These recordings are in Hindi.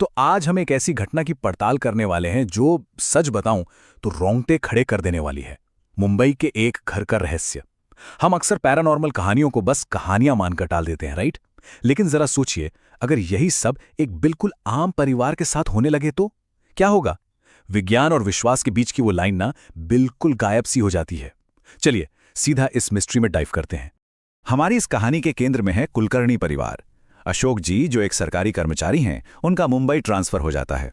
तो आज हम एक ऐसी घटना की पड़ताल करने वाले हैं जो, सच बताऊं तो, रोंगटे खड़े कर देने वाली है। मुंबई के एक घर का रहस्य। हम अक्सर पैरानॉर्मल कहानियों को बस कहानियां मानकर टाल देते हैं, राइट? लेकिन जरा सोचिए, अगर यही सब एक बिल्कुल आम परिवार के साथ होने लगे तो क्या होगा? विज्ञान और विश्वास के बीच की वो लाइन ना बिल्कुल गायब सी हो जाती है। चलिए सीधा इस मिस्ट्री में डाइव करते हैं। हमारी इस कहानी के केंद्र में है कुलकर्णी परिवार। अशोक जी, जो एक सरकारी कर्मचारी हैं, उनका मुंबई ट्रांसफर हो जाता है।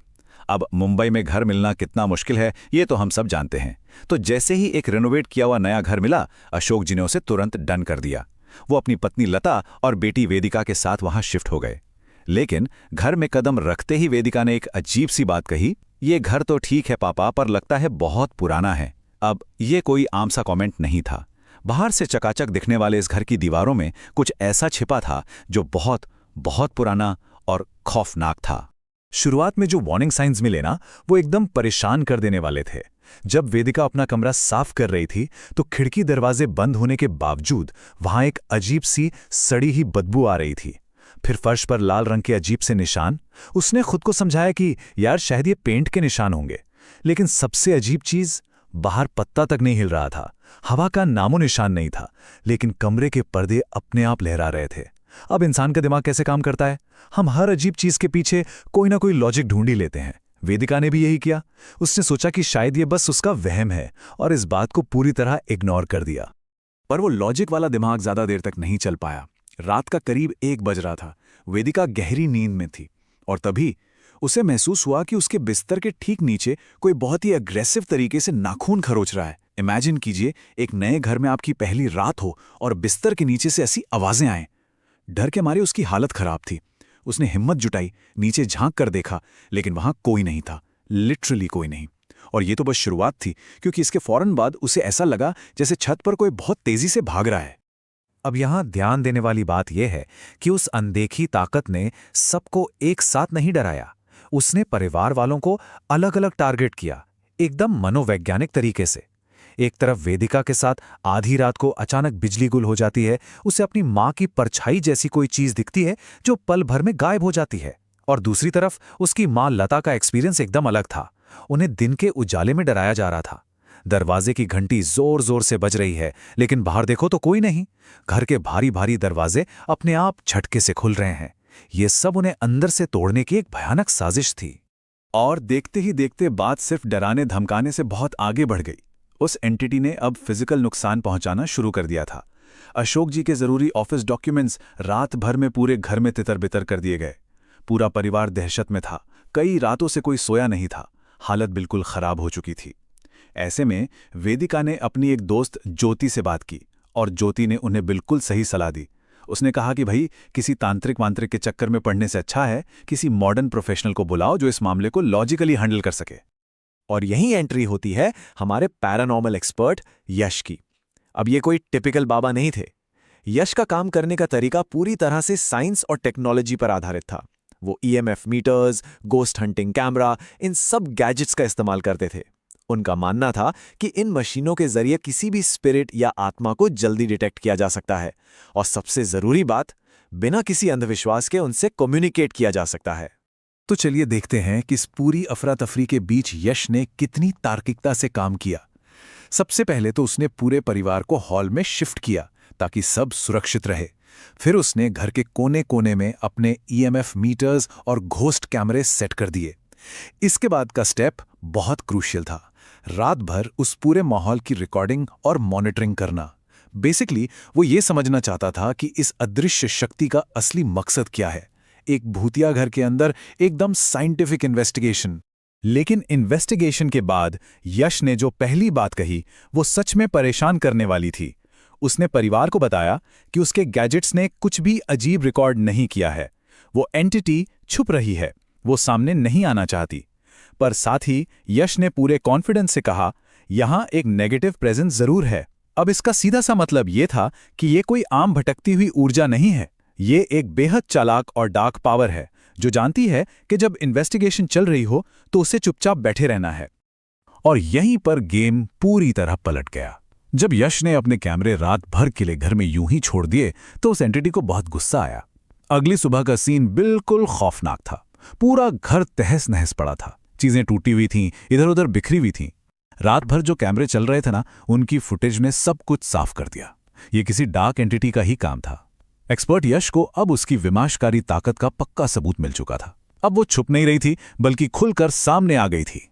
अब मुंबई में घर मिलना कितना मुश्किल है, ये तो हम सब जानते हैं। तो जैसे ही एक रेनोवेट किया हुआ नया घर मिला, अशोक जी ने उसे तुरंत डन कर दिया। वो अपनी पत्नी लता और बेटी वेदिका के साथ वहां शिफ्ट हो गए। लेकिन घर में कदम रखते ही वेदिका ने एक अजीब सी बात कही, ये घर तो ठीक है पापा, पर लगता है बहुत पुराना है। अब ये कोई आम सा कमेंट नहीं था। बाहर से चकाचक दिखने वाले इस घर की दीवारों में कुछ ऐसा छिपा था जो बहुत बहुत पुराना और खौफनाक था। शुरुआत में जो वार्निंग साइंस मिले ना, वो एकदम परेशान कर देने वाले थे। जब वेदिका अपना कमरा साफ कर रही थी तो खिड़की दरवाजे बंद होने के बावजूद वहां एक अजीब सी सड़ी ही बदबू आ रही थी। फिर फर्श पर लाल रंग के अजीब से निशान। उसने खुद को समझाया कि यार शायद ये पेंट के निशान होंगे। लेकिन सबसे अजीब चीज, बाहर पत्ता तक नहीं हिल रहा था, हवा का नामो निशान नहीं था, लेकिन कमरे के पर्दे अपने आप लहरा रहे थे। अब इंसान का दिमाग कैसे काम करता है, हम हर अजीब चीज के पीछे कोई ना कोई लॉजिक ढूंढ ही लेते हैं। वेदिका ने भी यही किया। उसने सोचा कि शायद ये बस उसका वहम है और इस बात को पूरी तरह इग्नोर कर दिया। पर वो लॉजिक वाला दिमाग ज्यादा देर तक नहीं चल पाया। रात का करीब 1 बज रहा था। वेदिका गहरी नींद में थी और तभी उसे महसूस हुआ कि उसके बिस्तर के ठीक नीचे कोई बहुत ही अग्रेसिव तरीके से नाखून खरोच रहा है। इमेजिन कीजिए, एक नए घर में आपकी पहली रात हो और बिस्तर के नीचे से ऐसी आवाजें आएं। डर के मारे उसकी हालत खराब थी। उसने हिम्मत जुटाई, नीचे झांक कर देखा, लेकिन वहां कोई नहीं था, लिटरली कोई नहीं। और ये तो बस शुरुआत थी, क्योंकि इसके फौरन बाद उसे ऐसा लगा जैसे छत पर कोई बहुत तेजी से भाग रहा है। अब यहां ध्यान देने वाली बात यह है कि उस अनदेखी ताकत ने सबको एक साथ नहीं डराया। उसने परिवार वालों को अलग अलग टारगेट किया, एकदम मनोवैज्ञानिक तरीके से। एक तरफ वेदिका के साथ आधी रात को अचानक बिजली गुल हो जाती है, उसे अपनी मां की परछाई जैसी कोई चीज दिखती है जो पल भर में गायब हो जाती है। और दूसरी तरफ उसकी मां लता का एक्सपीरियंस एकदम अलग था। उन्हें दिन के उजाले में डराया जा रहा था। दरवाजे की घंटी जोर जोर से बज रही है, लेकिन बाहर देखो तो कोई नहीं। घर के भारी भारी दरवाजे अपने आप झटके से खुल रहे हैं। ये सब उन्हें अंदर से तोड़ने की एक भयानक साजिश थी। और देखते ही देखते बात सिर्फ डराने धमकाने से बहुत आगे बढ़ गई। उस एंटिटी ने अब फिजिकल नुकसान पहुंचाना शुरू कर दिया था। अशोक जी के जरूरी ऑफिस डॉक्यूमेंट्स रात भर में पूरे घर में तितर बितर कर दिए गए। पूरा परिवार दहशत में था। कई रातों से कोई सोया नहीं था। हालत बिल्कुल खराब हो चुकी थी। ऐसे में वेदिका ने अपनी एक दोस्त ज्योति से बात की और ज्योति ने उन्हें बिल्कुल सही सलाह दी। उसने कहा कि भाई, किसी तांत्रिक वांत्रिक के चक्कर में पड़ने से अच्छा है किसी मॉडर्न प्रोफेशनल को बुलाओ जो इस मामले को लॉजिकली हैंडल कर सके। और यही एंट्री होती है हमारे पैरानॉर्मल एक्सपर्ट यश की। अब ये कोई टिपिकल बाबा नहीं थे। यश का काम करने का तरीका पूरी तरह से साइंस और टेक्नोलॉजी पर आधारित था। वो EMF meters, ghost hunting camera, इन सब गैजेट्स का इस्तेमाल करते थे। उनका मानना था कि इन मशीनों के जरिए किसी भी स्पिरिट या आत्मा को जल्दी डिटेक्ट किया जा सकता है, और सबसे जरूरी बात, बिना किसी अंधविश्वास के उनसे कम्युनिकेट किया जा सकता है। तो चलिए देखते हैं कि इस पूरी अफरा तफरी के बीच यश ने कितनी तार्किकता से काम किया। सबसे पहले तो उसने पूरे परिवार को हॉल में शिफ्ट किया ताकि सब सुरक्षित रहे। फिर उसने घर के कोने कोने में अपने ईएमएफ मीटर्स और घोस्ट कैमरे सेट कर दिए। इसके बाद का स्टेप बहुत क्रूशियल था। रात भर उस पूरे माहौल की रिकॉर्डिंग और मॉनिटरिंग करना। बेसिकली वो ये समझना चाहता था कि इस अदृश्य शक्ति का असली मकसद क्या है। एक भूतिया घर के अंदर एकदम साइंटिफिक इन्वेस्टिगेशन। लेकिन इन्वेस्टिगेशन के बाद यश ने जो पहली बात कही वो सच में परेशान करने वाली थी। उसने परिवार को बताया कि उसके गैजेट्स ने कुछ भी अजीब रिकॉर्ड नहीं किया है। वो एंटिटी छुप रही है, वो सामने नहीं आना चाहती। पर साथ ही यश ने पूरे कॉन्फिडेंस से कहा, यहां एक नेगेटिव प्रेजेंस जरूर है। अब इसका सीधा सा मतलब ये था कि ये कोई आम भटकती हुई ऊर्जा नहीं है। ये एक बेहद चालाक और डार्क पावर है जो जानती है कि जब इन्वेस्टिगेशन चल रही हो तो उसे चुपचाप बैठे रहना है। और यहीं पर गेम पूरी तरह पलट गया। जब यश ने अपने कैमरे रात भर के लिए घर में यूं ही छोड़ दिए तो उस एंटिटी को बहुत गुस्सा आया। अगली सुबह का सीन बिल्कुल खौफनाक था। पूरा घर तहस नहस पड़ा था। चीजें टूटी हुई थीं, इधर उधर बिखरी हुई थीं। रात भर जो कैमरे चल रहे थे ना, उनकी फुटेज ने सब कुछ साफ कर दिया। ये किसी डार्क एंटिटी का ही काम था। एक्सपर्ट यश को अब उसकी विनाशकारी ताकत का पक्का सबूत मिल चुका था। अब वो छुप नहीं रही थी, बल्कि खुलकर सामने आ गई थी।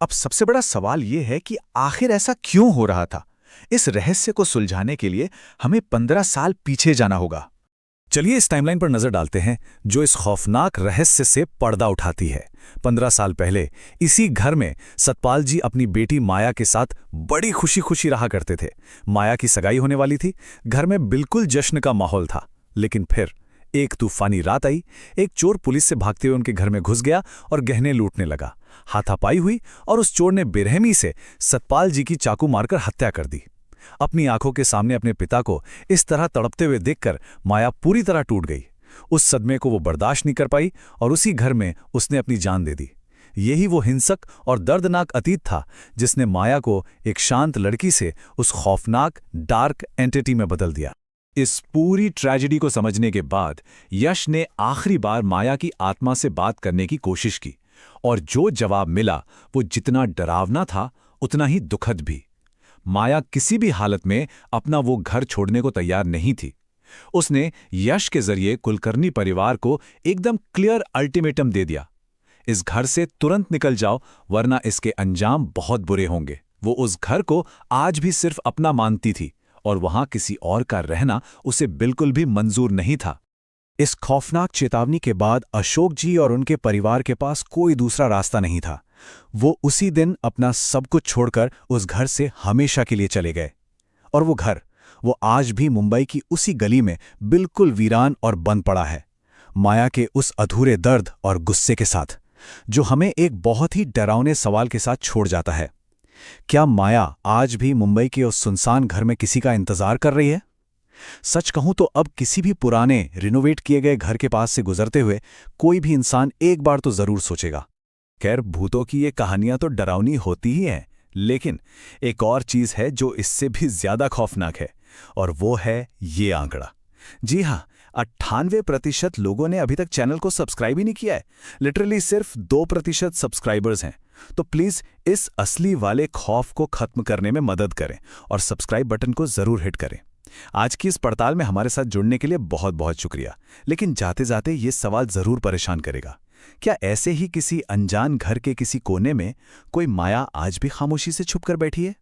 अब सबसे बड़ा सवाल यह है कि आखिर ऐसा क्यों हो रहा था। इस रहस्य को सुलझाने के लिए हमें 15 साल पीछे जाना होगा। चलिए इस टाइमलाइन पर नजर डालते हैं जो इस खौफनाक रहस्य से पर्दा उठाती है। 15 साल पहले इसी घर में सतपाल जी अपनी बेटी माया के साथ बड़ी खुशी खुशी रहा करते थे। माया की सगाई होने वाली थी, घर में बिल्कुल जश्न का माहौल था। लेकिन फिर एक तूफानी रात आई। एक चोर पुलिस से भागते हुए उनके घर में घुस गया और गहने लूटने लगा। हाथापाई हुई और उस चोर ने बेरहमी से सतपाल जी की चाकू मारकर हत्या कर दी। अपनी आंखों के सामने अपने पिता को इस तरह तड़पते हुए देखकर माया पूरी तरह टूट गई। उस सदमे को वो बर्दाश्त नहीं कर पाई और उसी घर में उसने अपनी जान दे दी। यही वो हिंसक और दर्दनाक अतीत था जिसने माया को एक शांत लड़की से उस खौफनाक डार्क एंटिटी में बदल दिया। इस पूरी ट्रेजेडी को समझने के बाद यश ने आखिरी बार माया की आत्मा से बात करने की कोशिश की, और जो जवाब मिला वो जितना डरावना था उतना ही दुखद भी। माया किसी भी हालत में अपना वो घर छोड़ने को तैयार नहीं थी। उसने यश के जरिए कुलकर्णी परिवार को एकदम क्लियर अल्टीमेटम दे दिया, इस घर से तुरंत निकल जाओ वरना इसके अंजाम बहुत बुरे होंगे। वो उस घर को आज भी सिर्फ अपना मानती थी और वहां किसी और का रहना उसे बिल्कुल भी मंजूर नहीं था। इस खौफनाक चेतावनी के बाद अशोक जी और उनके परिवार के पास कोई दूसरा रास्ता नहीं था। वो उसी दिन अपना सब कुछ छोड़कर उस घर से हमेशा के लिए चले गए। और वो घर, वो आज भी मुंबई की उसी गली में बिल्कुल वीरान और बंद पड़ा है, माया के उस अधूरे दर्द और गुस्से के साथ, जो हमें एक बहुत ही डरावने सवाल के साथ छोड़ जाता है। क्या माया आज भी मुंबई के उस सुनसान घर में किसी का इंतजार कर रही है? सच कहूं तो अब किसी भी पुराने रिनोवेट किए गए घर के पास से गुजरते हुए कोई भी इंसान एक बार तो जरूर सोचेगा। खैर, भूतों की ये कहानियां तो डरावनी होती ही हैं, लेकिन एक और चीज है जो इससे भी ज्यादा खौफनाक है, और वो है ये आंकड़ा। जी हाँ, 98% लोगों ने अभी तक चैनल को सब्सक्राइब ही नहीं किया है। लिटरली सिर्फ 2% सब्सक्राइबर्स हैं। तो प्लीज इस असली वाले खौफ को खत्म करने में मदद करें और सब्सक्राइब बटन को जरूर हिट करें। आज की इस पड़ताल में हमारे साथ जुड़ने के लिए बहुत बहुत शुक्रिया। लेकिन जाते जाते ये सवाल जरूर परेशान करेगा, क्या ऐसे ही किसी अनजान घर के किसी कोने में कोई माया आज भी खामोशी से छुप कर बैठी है?